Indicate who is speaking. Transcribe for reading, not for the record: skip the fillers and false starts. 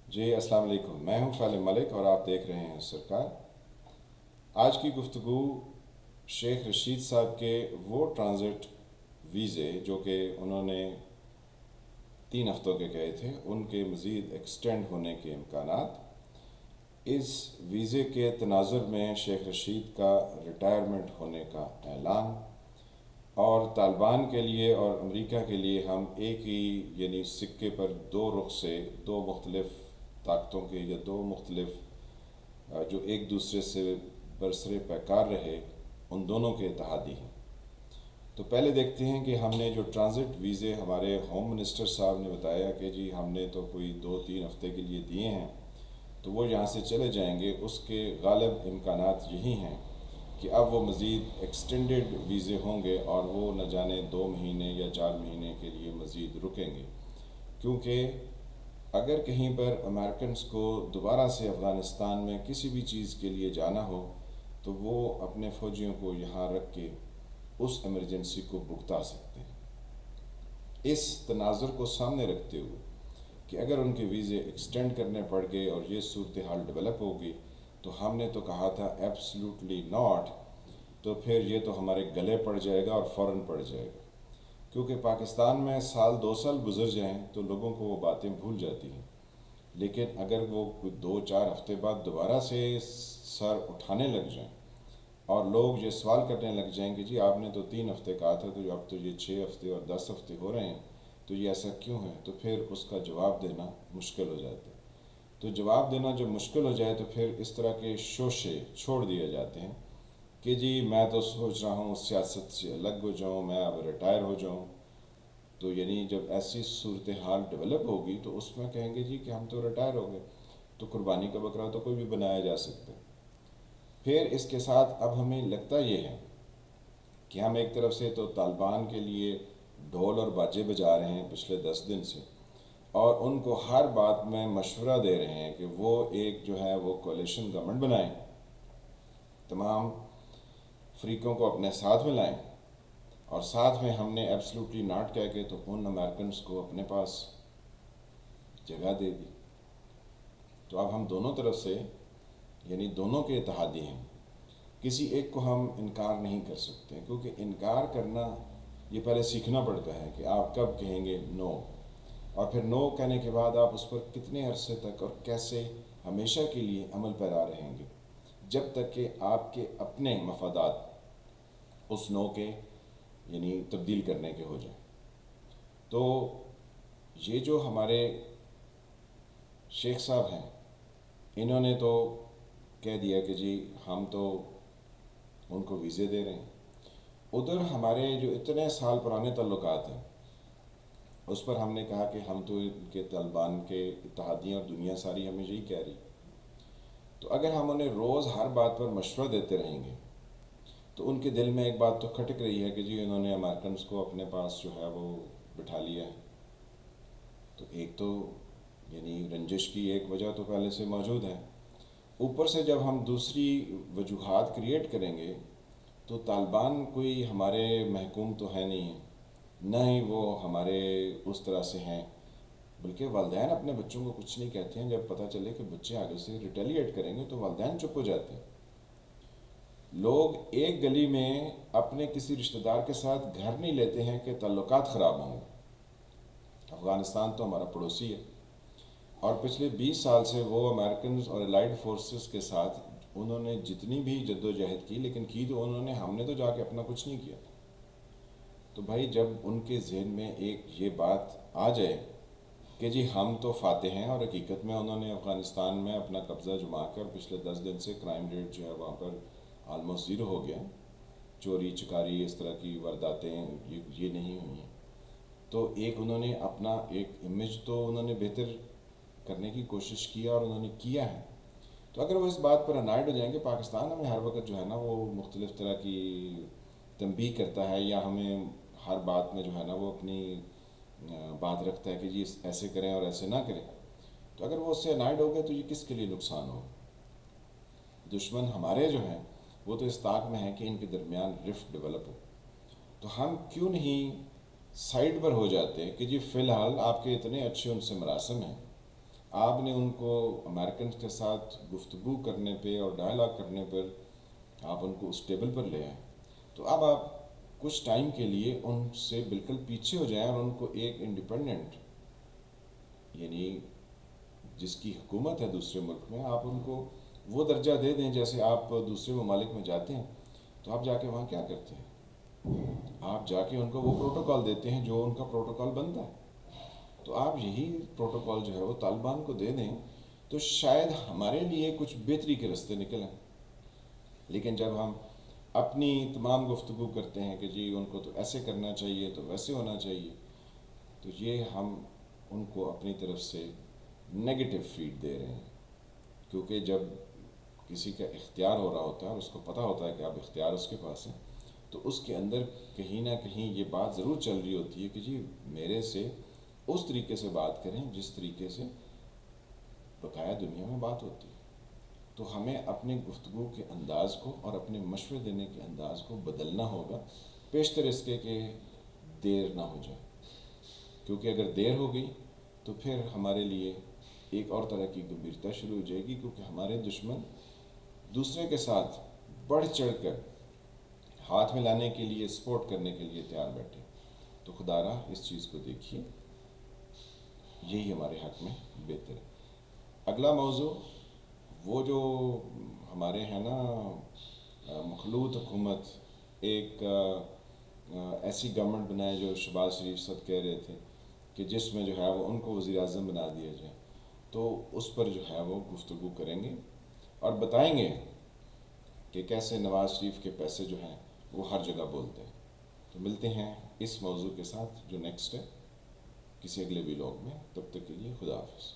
Speaker 1: جی السلام علیکم، میں ہوں فعل ملک اور آپ دیکھ رہے ہیں سرکار۔ آج کی گفتگو شیخ رشید صاحب کے وہ ٹرانزٹ ویزے جو کہ انہوں نے 3 ہفتوں کے کہے تھے، ان کے مزید ایکسٹینڈ ہونے کے امکانات، اس ویزے کے تناظر میں شیخ رشید کا ریٹائرمنٹ ہونے کا اعلان، اور طالبان کے لیے اور امریکہ کے لیے ہم ایک ہی یعنی سکے پر دو رخ سے دو مختلف طاقتوں کے یا دو مختلف جو ایک دوسرے سے برسر پیکار رہے، ان دونوں کے اتحادی ہیں۔ تو پہلے دیکھتے ہیں کہ ہم نے جو ٹرانزٹ ویزے ہمارے ہوم منسٹر صاحب نے بتایا کہ جی ہم نے تو کوئی 2-3 ہفتے کے لیے دیے ہیں، تو وہ یہاں سے چلے جائیں گے، اس کے غالب امکانات یہی ہیں کہ اب وہ مزید ایکسٹینڈڈ ویزے ہوں گے اور وہ نہ جانے 2 مہینے یا 4 مہینے کے لیے مزید رکیں گے، کیونکہ اگر کہیں پر امریکنز کو دوبارہ سے افغانستان میں کسی بھی چیز کے لیے جانا ہو تو وہ اپنے فوجیوں کو یہاں رکھ کے اس ایمرجنسی کو بھگتا سکتے ہیں۔ اس تناظر کو سامنے رکھتے ہوئے کہ اگر ان کے ویزے ایکسٹینڈ کرنے پڑ گئے اور یہ صورتحال ڈیولپ ہوگی تو ہم نے تو کہا تھا ایبسلیوٹلی ناٹ، تو پھر یہ تو ہمارے گلے پڑ جائے گا اور فوراً پڑ جائے گا، کیونکہ پاکستان میں 1-2 سال گزر جائیں تو لوگوں کو وہ باتیں بھول جاتی ہیں، لیکن اگر وہ 2-4 ہفتے بعد دوبارہ سے سر اٹھانے لگ جائیں اور لوگ یہ سوال کرنے لگ جائیں کہ جی آپ نے تو 3 ہفتے کہا تھا، تو اب تو یہ 6 ہفتے اور 10 ہفتے ہو رہے ہیں، تو یہ ایسا کیوں ہے، تو پھر اس کا جواب دینا مشکل ہو جاتا ہے۔ تو جواب دینا جب مشکل ہو جائے تو پھر اس طرح کے شوشے چھوڑ دیے جاتے ہیں کہ جی میں تو سوچ رہا ہوں سیاست سے الگ ہو جاؤں، میں اب ریٹائر ہو جاؤں۔ تو یعنی جب ایسی صورتحال ڈیولپ ہوگی تو اس میں کہیں گے جی کہ ہم تو ریٹائر ہو گئے، تو قربانی کا بکرا تو کوئی بھی بنایا جا سکتا ہے۔ پھر اس کے ساتھ اب ہمیں لگتا یہ ہے کہ ہم ایک طرف سے تو طالبان کے لیے ڈھول اور باجے بجا رہے ہیں پچھلے 10 دن سے، اور ان کو ہر بات میں مشورہ دے رہے ہیں کہ وہ ایک جو ہے وہ کولیشن گورنمنٹ بنائیں، تمام فریقوں کو اپنے ساتھ میں لائیں، اور ساتھ میں ہم نے ایبسلوٹلی ناٹ کہہ کے تو ان امریکنز کو اپنے پاس جگہ دے دی۔ تو اب ہم دونوں طرف سے یعنی دونوں کے اتحادی ہیں، کسی ایک کو ہم انکار نہیں کر سکتے، کیونکہ انکار کرنا یہ پہلے سیکھنا پڑتا ہے کہ آپ کب کہیں گے نو، اور پھر نو کہنے کے بعد آپ اس پر کتنے عرصے تک اور کیسے ہمیشہ کے لیے عمل پیرا رہیں گے، جب تک کہ آپ کے اپنے مفادات اس نو کے یعنی تبدیل کرنے کے ہو جائیں۔ تو یہ جو ہمارے شیخ صاحب ہیں، انہوں نے تو کہہ دیا کہ جی ہم تو ان کو ویزے دے رہے ہیں، ادھر ہمارے جو اتنے سال پرانے تعلقات ہیں اس پر ہم نے کہا کہ ہم تو ان کے طالبان کے اتحادیوں اور دنیا ساری ہمیں یہی کہہ رہی، تو اگر ہم انہیں روز ہر بات پر مشورہ دیتے رہیں گے تو ان کے دل میں ایک بات تو کھٹک رہی ہے کہ جی انہوں نے امریکنز کو اپنے پاس جو ہے وہ بٹھا لیا ہے، تو ایک تو یعنی رنجش کی ایک وجہ تو پہلے سے موجود ہے، اوپر سے جب ہم دوسری وجوہات کریٹ کریں گے تو طالبان کوئی ہمارے محکوم تو ہے نہیں ہے، نہ ہی وہ ہمارے اس طرح سے ہیں، بلکہ والدین اپنے بچوں کو کچھ نہیں کہتے ہیں، جب پتہ چلے کہ بچے آگے سے ریٹیلیٹ کریں گے تو والدین چپ ہو جاتے ہیں۔ لوگ ایک گلی میں اپنے کسی رشتہ دار کے ساتھ گھر نہیں لیتے ہیں کہ تعلقات خراب ہوں گے۔ افغانستان تو ہمارا پڑوسی ہے، اور پچھلے 20 سال سے وہ امریکنز اور الائڈ فورسز کے ساتھ انہوں نے جتنی بھی جد و جہد کی، لیکن کی تو انہوں نے، ہم نے تو جا کے اپنا کچھ نہیں کیا۔ تو بھائی جب ان کے ذہن میں ایک یہ بات آ جائے کہ جی ہم تو فاتح ہیں، اور حقیقت میں انہوں نے افغانستان میں اپنا قبضہ جما کر پچھلے 10 دن سے کرائم ریٹ جو ہے وہاں پر آلموسٹ زیرو ہو گیا، چوری چکاری اس طرح کی وارداتیں یہ نہیں ہوئی ہیں، تو ایک انہوں نے اپنا ایک امیج تو انہوں نے بہتر کرنے کی کوشش کیا اور انہوں نے کیا ہے۔ تو اگر وہ اس بات پر انائڈ ہو جائیں کہ پاکستان ہمیں ہر وقت جو ہے نا وہ مختلف طرح کی تنبیہ کرتا ہے، یا ہمیں ہر بات میں جو ہے نا وہ اپنی بات رکھتا ہے کہ جی ایسے کریں اور ایسے نہ کریں، تو اگر وہ اس سے انائڈ ہو گئے تو یہ کس کے لیے نقصان ہو؟ دشمن ہمارے جو ہیں وہ تو اس طاق میں ہیں کہ ان کے درمیان رفٹ ڈیولپ ہو، تو ہم کیوں نہیں سائڈ پر ہو جاتے کہ جی فی الحال آپ کے اتنے اچھے ان سے مراسم ہیں، آپ نے ان کو امریکنز کے ساتھ گفتگو کرنے پہ اور ڈائلاگ کرنے پر آپ ان کو اس ٹیبل پر لے آئیں، تو اب آپ کچھ ٹائم کے لیے ان سے بالکل پیچھے ہو جائیں اور ان کو ایک انڈیپینڈنٹ، یعنی جس کی حکومت ہے دوسرے ملک میں، آپ ان کو وہ درجہ دے دیں جیسے آپ دوسرے ممالک میں جاتے ہیں تو آپ جا کے وہاں کیا کرتے ہیں؟ آپ جا کے ان کو وہ پروٹوکال دیتے ہیں جو ان کا پروٹوکال بنتا ہے. تو آپ یہی پروٹوکال جو ہے وہ طالبان کو دے دیں تو شاید ہمارے لیے کچھ بہتری کے رستے نکلیں. لیکن جب ہم اپنی تمام گفتگو کرتے ہیں کہ جی ان کو تو ایسے کرنا چاہیے تو ویسے ہونا چاہیے، تو یہ ہم ان کو اپنی طرف سے نگیٹو فیڈ دے رہے ہیں. کیونکہ جب کسی کا اختیار ہو رہا ہوتا ہے اور اس کو پتہ ہوتا ہے کہ اب اختیار اس کے پاس ہے، تو اس کے اندر کہیں نہ کہیں یہ بات ضرور چل رہی ہوتی ہے کہ جی میرے سے اس طریقے سے بات کریں جس طریقے سے بقایا دنیا میں بات ہوتی ہے. تو ہمیں اپنے گفتگو کے انداز کو اور اپنے مشورے دینے کے انداز کو بدلنا ہوگا، پیشتر اس کے کہ دیر نہ ہو جائے. کیونکہ اگر دیر ہو گئی تو پھر ہمارے لیے ایک اور طرح کی گمبھیرتا شروع ہو جائے گی، کیونکہ ہمارے دشمن دوسرے کے ساتھ بڑھ چڑھ کر ہاتھ میں لانے کے لیے، سپورٹ کرنے کے لیے تیار بیٹھے. تو خدا را اس چیز کو دیکھیے، یہی ہمارے حق میں بہتر ہے. اگلا موضوع وہ جو ہمارے ہیں نا مخلوط حکومت، ایک ایسی گورنمنٹ بنائے جو شہباز شریف صاحب کہہ رہے تھے کہ جس میں جو ہے وہ ان کو وزیر اعظم بنا دیا جائے، تو اس پر جو ہے وہ گفتگو کریں گے اور بتائیں گے کہ کیسے نواز شریف کے پیسے جو ہیں وہ ہر جگہ بولتے ہیں. تو ملتے ہیں اس موضوع کے ساتھ جو نیکسٹ ہے کسی اگلے ویلاگ میں. تب تک کے لیے خدا حافظ.